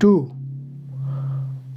2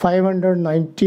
590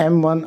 M1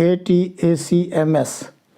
ATACMS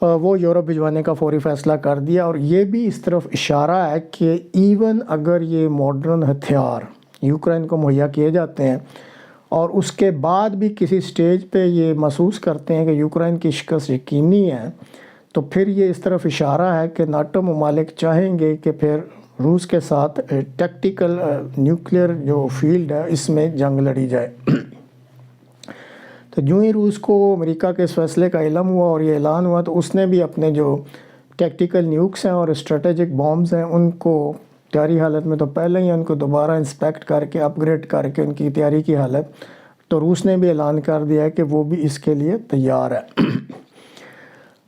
وہ Europe بھجوانے کا فوری فیصلہ کر دیا، اور یہ بھی اس طرف اشارہ ہے کہ ایون اگر یہ ماڈرن ہتھیار یوکرین کو مہیا کیے جاتے ہیں اور اس کے بعد بھی کسی سٹیج پہ یہ محسوس کرتے ہیں کہ یوکرین کی شکست یقینی ہے، تو پھر یہ اس طرف اشارہ ہے کہ ناٹو ممالک چاہیں گے کہ پھر روس کے ساتھ ٹیکٹیکل نیوکلیئر جو فیلڈ ہے اس میں جنگ لڑی جائے۔ تو جو ہی روس کو امریکہ کے اس فیصلے کا علم ہوا اور یہ اعلان ہوا، تو اس نے بھی اپنے جو ٹیکٹیکل نیوکس ہیں اور اسٹریٹجک بامز ہیں ان کو تیاری حالت میں تو پہلے ہی ان کو دوبارہ انسپیکٹ کر کے اپ گریڈ کر کے ان کی تیاری کی حالت، تو روس نے بھی اعلان کر دیا ہے کہ وہ بھی اس کے لیے تیار ہے۔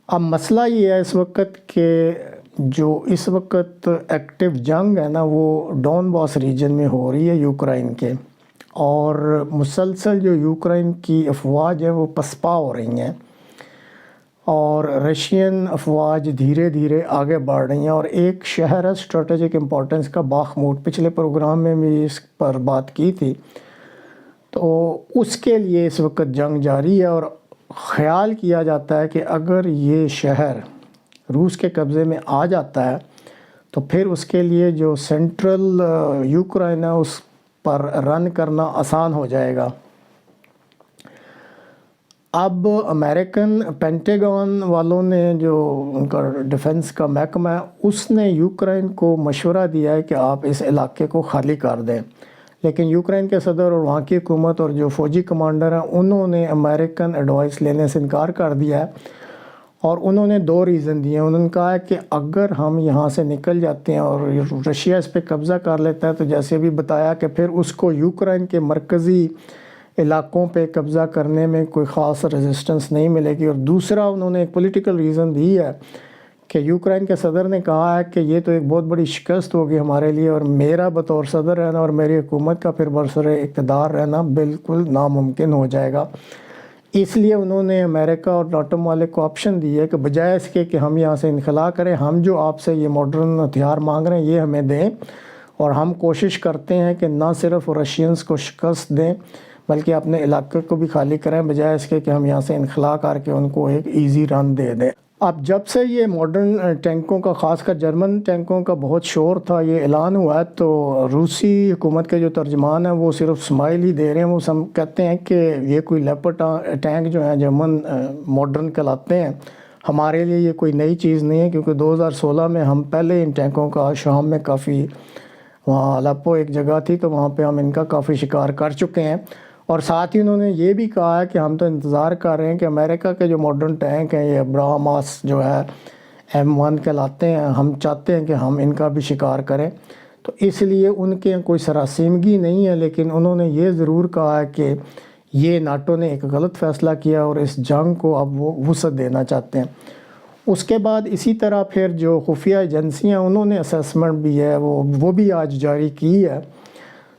اب مسئلہ یہ ہے اس وقت کہ جو اس وقت ایکٹیو جنگ ہے نا وہ ڈون باس ریجن میں ہو رہی ہے یوکرائن کے، اور مسلسل جو یوکرائن کی افواج ہیں وہ پسپا ہو رہی ہیں، اور رشین افواج دھیرے دھیرے آگے بڑھ رہی ہیں، اور ایک شہر ہے اسٹریٹجک امپورٹنس کا باخموٹ، پچھلے پروگرام میں بھی اس پر بات کی تھی، تو اس کے لیے اس وقت جنگ جاری ہے، اور خیال کیا جاتا ہے کہ اگر یہ شہر روس کے قبضے میں آ جاتا ہے تو پھر اس کے لیے جو سینٹرل یوکرائن ہے اس پر رن کرنا آسان ہو جائے گا۔ اب امریکن پینٹاگون والوں نے، جو ان کا ڈیفنس کا محکمہ ہے، اس نے یوکرائن کو مشورہ دیا ہے کہ آپ اس علاقے کو خالی کر دیں، لیکن یوکرائن کے صدر اور وہاں کی حکومت اور جو فوجی کمانڈر ہیں انہوں نے امریکن ایڈوائس لینے سے انکار کر دیا ہے، اور انہوں نے دو ریزن دیے ہیں۔ انہوں نے کہا ہے کہ اگر ہم یہاں سے نکل جاتے ہیں اور رشیا اس پہ قبضہ کر لیتا ہے تو جیسے بھی بتایا کہ پھر اس کو یوکرائن کے مرکزی علاقوں پہ قبضہ کرنے میں کوئی خاص ریزسٹنس نہیں ملے گی، اور دوسرا انہوں نے ایک پولیٹیکل ریزن دی ہے کہ یوکرائن کے صدر نے کہا ہے کہ یہ تو ایک بہت بڑی شکست ہوگی ہمارے لیے، اور میرا بطور صدر رہنا اور میری حکومت کا پھر برسر اقتدار رہنا بالکل ناممکن ہو جائے گا۔ اس لیے انہوں نے امریکہ اور ناٹو ممالک کو آپشن دی ہے کہ بجائے اس کے کہ ہم یہاں سے انخلا کریں، ہم جو آپ سے یہ ماڈرن ہتھیار مانگ رہے ہیں یہ ہمیں دیں، اور ہم کوشش کرتے ہیں کہ نہ صرف رشینز کو شکست دیں بلکہ اپنے علاقے کو بھی خالی کریں، بجائے اس کے کہ ہم یہاں سے انخلا کر کے ان کو ایک ایزی رن دے دیں۔ اب جب سے یہ ماڈرن ٹینکوں کا، خاص کر جرمن ٹینکوں کا بہت شور تھا، یہ اعلان ہوا ہے، تو روسی حکومت کے جو ترجمان ہیں وہ صرف سمائل ہی دے رہے ہیں۔ وہ کہتے ہیں کہ یہ کوئی لیپرڈ ٹینک جو ہیں جرمن ماڈرن کہلاتے ہیں، ہمارے لیے یہ کوئی نئی چیز نہیں ہے، کیونکہ 2016 میں ہم پہلے ان ٹینکوں کا شام میں کافی، وہاں الیپو ایک جگہ تھی تو وہاں پہ ہم ان کا کافی شکار کر چکے ہیں۔ اور ساتھ ہی انہوں نے یہ بھی کہا ہے کہ ہم تو انتظار کر رہے ہیں کہ امریکہ کے جو ماڈرن ٹینک ہیں، یہ برہماس جو ہے M1 کہلاتے ہیں، ہم چاہتے ہیں کہ ہم ان کا بھی شکار کریں، تو اس لیے ان کے کوئی سراسیمگی نہیں ہے، لیکن انہوں نے یہ ضرور کہا ہے کہ یہ ناٹو نے ایک غلط فیصلہ کیا اور اس جنگ کو اب وہ وسعت دینا چاہتے ہیں۔ اس کے بعد اسی طرح پھر جو خفیہ ایجنسیاں انہوں نے اسیسمنٹ بھی ہے وہ بھی آج جاری کی ہے،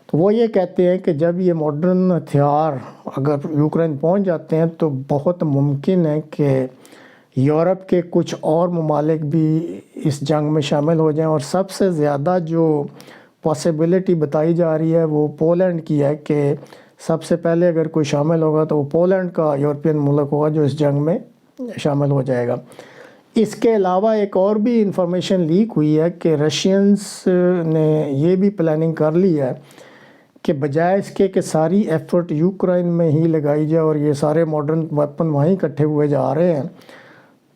تو وہ یہ کہتے ہیں کہ جب یہ ماڈرن ہتھیار اگر یوکرین پہنچ جاتے ہیں تو بہت ممکن ہے کہ یورپ کے کچھ اور ممالک بھی اس جنگ میں شامل ہو جائیں، اور سب سے زیادہ جو پاسیبلٹی بتائی جا رہی ہے وہ پولینڈ کی ہے کہ سب سے پہلے اگر کوئی شامل ہوگا تو وہ پولینڈ کا یورپین ملک ہوگا جو اس جنگ میں شامل ہو جائے گا۔ اس کے علاوہ ایک اور بھی انفارمیشن لیک ہوئی ہے کہ رشینز نے یہ بھی پلاننگ کر لی ہے کہ بجائے اس کے کہ ساری ایفرٹ یوکرائن میں ہی لگائی جائے اور یہ سارے ماڈرن ویپن وہیں اکٹھے ہوئے جا رہے ہیں،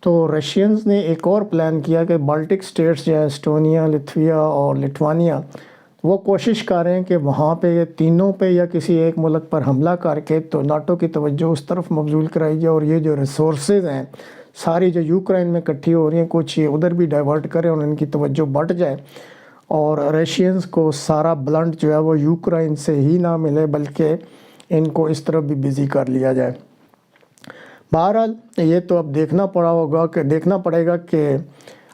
تو رشینز نے ایک اور پلان کیا کہ بالٹک سٹیٹس جو ہے اسٹونیا، لتھویا اور لٹوانیا، وہ کوشش کر رہے ہیں کہ وہاں پہ یہ تینوں پہ یا کسی ایک ملک پر حملہ کر کے تو ناٹو کی توجہ اس طرف مبذول کرائی جائے، اور یہ جو ریسورسز ہیں ساری جو یوکرائن میں اکٹھی ہو رہی ہیں کچھ یہ ادھر بھی ڈائیورٹ کریں اور ان کی توجہ بٹ جائے، اور رشینز کو سارا بلنٹ جو ہے وہ یوکرائن سے ہی نہ ملے بلکہ ان کو اس طرف بھی بزی کر لیا جائے۔ بہرحال یہ تو اب دیکھنا پڑے گا کہ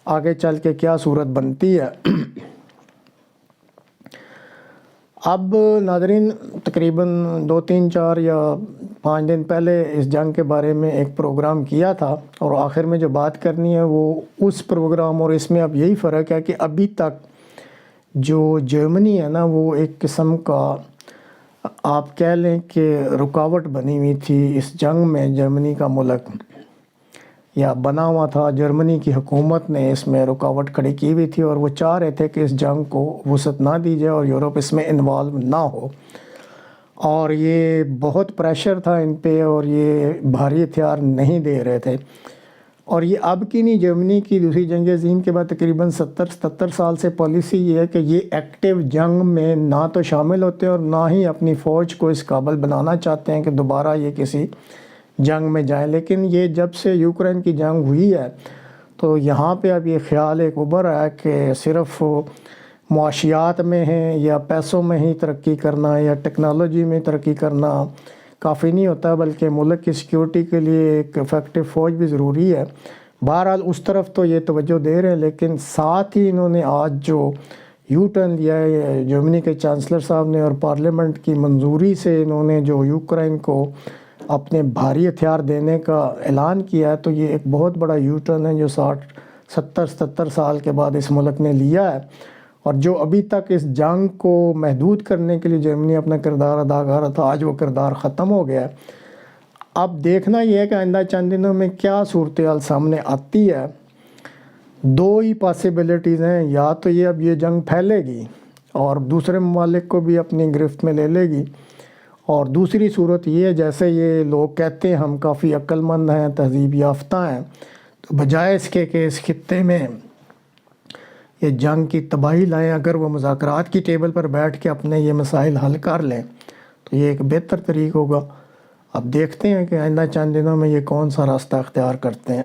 آگے چل کے کیا صورت بنتی ہے۔ اب ناظرین، تقریباً 2 3 4 یا 5 دن پہلے اس جنگ کے بارے میں ایک پروگرام کیا تھا، اور آخر میں جو بات کرنی ہے وہ اس پروگرام اور اس میں اب یہی فرق ہے کہ ابھی تک جو جرمنی ہے نا وہ ایک قسم کا آپ کہہ لیں کہ رکاوٹ بنی ہوئی تھی اس جنگ میں، جرمنی کا ملک، یا بنا ہوا تھا، جرمنی کی حکومت نے اس میں رکاوٹ کھڑی کی ہوئی تھی اور وہ چاہ رہے تھے کہ اس جنگ کو وسعت نہ دی جائے اور یورپ اس میں انوالو نہ ہو، اور یہ بہت پریشر تھا ان پہ اور یہ بھاری ہتھیار نہیں دے رہے تھے۔ اور یہ اب کی نہیں، جرمنی کی دوسری جنگ عظیم کے بعد تقریباً 77 سال سے پالیسی یہ ہے کہ یہ ایکٹیو جنگ میں نہ تو شامل ہوتے اور نہ ہی اپنی فوج کو اس قابل بنانا چاہتے ہیں کہ دوبارہ یہ کسی جنگ میں جائیں۔ لیکن یہ جب سے یوکرین کی جنگ ہوئی ہے تو یہاں پہ اب یہ خیال ایک ابھر آیا کہ صرف معاشیات میں ہیں یا پیسوں میں ہی ترقی کرنا یا ٹیکنالوجی میں ترقی کرنا کافی نہیں ہوتا، بلکہ ملک کی سیکیورٹی کے لیے ایک افیکٹو فوج بھی ضروری ہے۔ بہرحال اس طرف تو یہ توجہ دے رہے ہیں، لیکن ساتھ ہی انہوں نے آج جو یو ٹرن لیا ہے جرمنی کے چانسلر صاحب نے اور پارلیمنٹ کی منظوری سے انہوں نے جو یوکرین کو اپنے بھاری ہتھیار دینے کا اعلان کیا ہے، تو یہ ایک بہت بڑا یو ٹرن ہے جو 77 سال کے بعد اس ملک نے لیا ہے، اور جو ابھی تک اس جنگ کو محدود کرنے کے لیے جرمنی اپنا کردار ادا کر رہا تھا، آج وہ کردار ختم ہو گیا ہے۔ اب دیکھنا یہ ہے کہ آئندہ چند دنوں میں کیا صورتحال سامنے آتی ہے۔ دو ہی پاسیبلٹیز ہیں، یا تو یہ اب یہ جنگ پھیلے گی اور دوسرے ممالک کو بھی اپنی گرفت میں لے لے گی، اور دوسری صورت یہ ہے جیسے یہ لوگ کہتے ہیں ہم کافی عقل مند ہیں، تہذیب یافتہ ہیں، تو بجائے اس کے کہ اس خطے میں یہ جنگ کی تباہی لائیں، اگر وہ مذاکرات کی ٹیبل پر بیٹھ کے اپنے یہ مسائل حل کر لیں تو یہ ایک بہتر طریق ہوگا۔ اب دیکھتے ہیں کہ آئندہ چند دنوں میں یہ کون سا راستہ اختیار کرتے ہیں۔